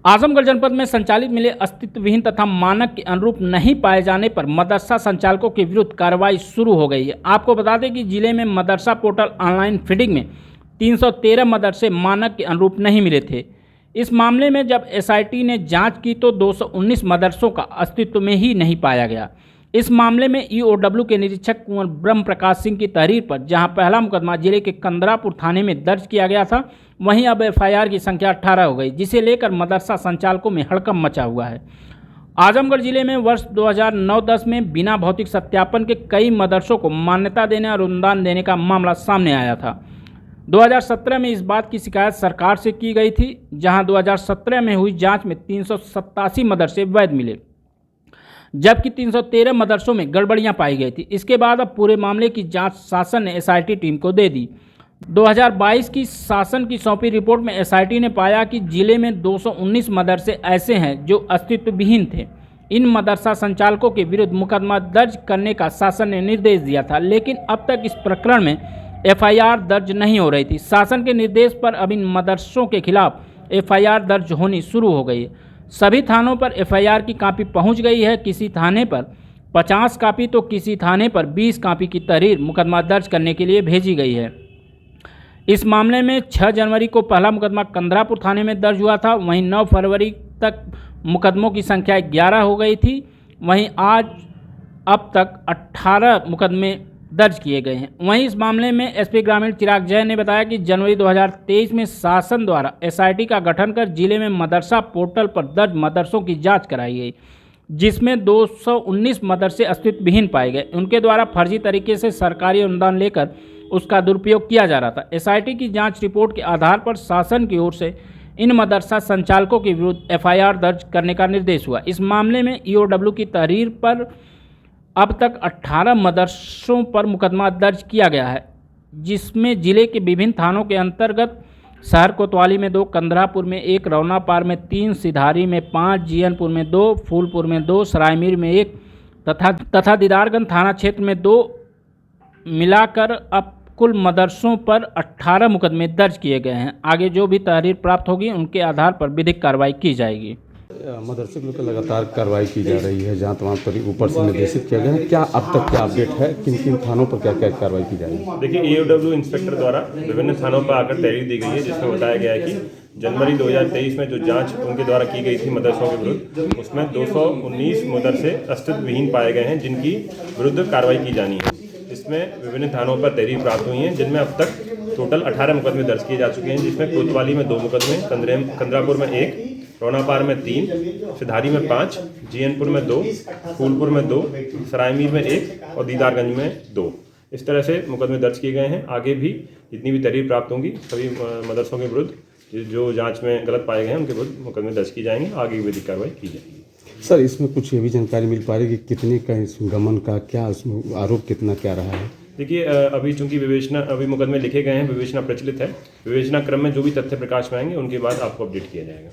आजमगढ़ जनपद में संचालित मिले अस्तित्वहीन तथा मानक के अनुरूप नहीं पाए जाने पर मदरसा संचालकों के विरुद्ध कार्रवाई शुरू हो गई है। आपको बता दें कि जिले में मदरसा पोर्टल ऑनलाइन फीडिंग में 313 मदरसे मानक के अनुरूप नहीं मिले थे। इस मामले में जब एसआईटी ने जांच की तो 219 मदरसों का अस्तित्व में ही नहीं पाया गया। इस मामले में ईओडब्ल्यू के निरीक्षक कुंवर ब्रह्म प्रकाश सिंह की तहरीर पर जहां पहला मुकदमा जिले के कंदरापुर थाने में दर्ज किया गया था, वहीं अब एफआईआर की संख्या 18 हो गई, जिसे लेकर मदरसा संचालकों में हड़कंप मचा हुआ है। आजमगढ़ जिले में वर्ष 2009-10 में बिना भौतिक सत्यापन के कई मदरसों को मान्यता देने और अनुदान देने का मामला सामने आया था। 2017 में इस बात की शिकायत सरकार से की गई थी, जहां 2017 में हुई जांच में 387 मदरसे वैध मिले, जबकि 313 मदरसों में गड़बड़ियां पाई गई थी। इसके बाद अब पूरे मामले की जांच शासन ने एसआईटी टीम को दे दी। 2022 की शासन की सौंपी रिपोर्ट में एसआईटी ने पाया कि जिले में 219 मदरसे ऐसे हैं जो अस्तित्वहीन थे। इन मदरसा संचालकों के विरुद्ध मुकदमा दर्ज करने का शासन ने निर्देश दिया था, लेकिन अब तक इस प्रकरण में एफआईआर दर्ज नहीं हो रही थी। शासन के निर्देश पर अब इन मदरसों के खिलाफ एफआईआर दर्ज होनी शुरू हो गई है। सभी थानों पर एफआईआर की कापी पहुंच गई है। किसी थाने पर 50 कापी तो किसी थाने पर 20 कापी की तहरीर मुकदमा दर्ज करने के लिए भेजी गई है। इस मामले में 6 जनवरी को पहला मुकदमा कंदरापुर थाने में दर्ज हुआ था। वहीं 9 फरवरी तक मुकदमों की संख्या 11 हो गई थी। वहीं आज अब तक 18 मुकदमे दर्ज किए गए हैं। वहीं इस मामले में एसपी ग्रामीण चिराग जैन ने बताया कि जनवरी 2023 में शासन द्वारा एसआईटी का गठन कर जिले में मदरसा पोर्टल पर दर्ज मदरसों की जांच कराई गई, जिसमें 219 मदरसे अस्तित्वहीन पाए गए। उनके द्वारा फर्जी तरीके से सरकारी अनुदान लेकर उसका दुरुपयोग किया जा रहा था। एसआईटी की जांच रिपोर्ट के आधार पर शासन की ओर से इन मदरसा संचालकों के विरुद्ध एफआईआर दर्ज करने का निर्देश हुआ। इस मामले में ईओडब्ल्यू की तहरीर पर अब तक 18 मदरसों पर मुकदमा दर्ज किया गया है, जिसमें जिले के विभिन्न थानों के अंतर्गत शहर कोतवाली में 2, कंदरापुर में 1, रौनापार में 3, सिधारी में 5, जीयनपुर में 2, फूलपुर में 2, सरायमीर में 1 तथा दीदारगंज थाना क्षेत्र में 2 मिलाकर अब कुल मदरसों पर 18 मुकदमे दर्ज किए गए हैं। आगे जो भी तहरीर प्राप्त होगी उनके आधार पर विधिक कार्रवाई की जाएगी। मदरसे को लगातार कार्रवाई की जा रही है, जहाँ तमाम पर ऊपर से निर्देशित किया गया है। क्या अब तक क्या अपडेट है, किन किन थानों पर क्या क्या कार्रवाई की जाएगी? देखिए, ईओडब्ल्यू इंस्पेक्टर द्वारा विभिन्न थानों पर आकर तहरीर दी गई है, जिसमें बताया गया है कि जनवरी 2023 में जो जांच उनके द्वारा की गई थी मदरसों के विरुद्ध, उसमें 219 मदरसे अस्तित्वहीन पाए गए हैं, जिनकी विरुद्ध कार्रवाई की जानी है। इसमें विभिन्न थानों पर तहरीर प्राप्त हुई हैं, जिनमें अब तक टोटल 18 मुकदमे दर्ज किए जा चुके हैं, जिसमें कोतवाली में 2 मुकदमे, कंदरापुर में 1, रौनापार में 3, सिधारी में 5, जीयनपुर में 2, फूलपुर में 2, सरायमीर में 1 और दीदारगंज में 2। इस तरह से मुकदमे दर्ज किए गए हैं। आगे भी जितनी भी तहरीर प्राप्त होंगी सभी मदरसों के विरुद्ध जो जांच में गलत पाए गए हैं उनके विरुद्ध मुकदमे दर्ज किए जाएंगे। आगे विधिक कार्रवाई की जाएगी। सर, इसमें कुछ ये भी जानकारी मिल पा रही है कि कितने का इस गमन का क्या आरोप कितना क्या रहा है? देखिए, अभी चूंकि विवेचना अभी मुकदमे लिखे गए हैं, विवेचना प्रचलित है। विवेचना क्रम में जो भी तथ्य प्रकाश में आएंगे उनके बाद आपको अपडेट किया जाएगा।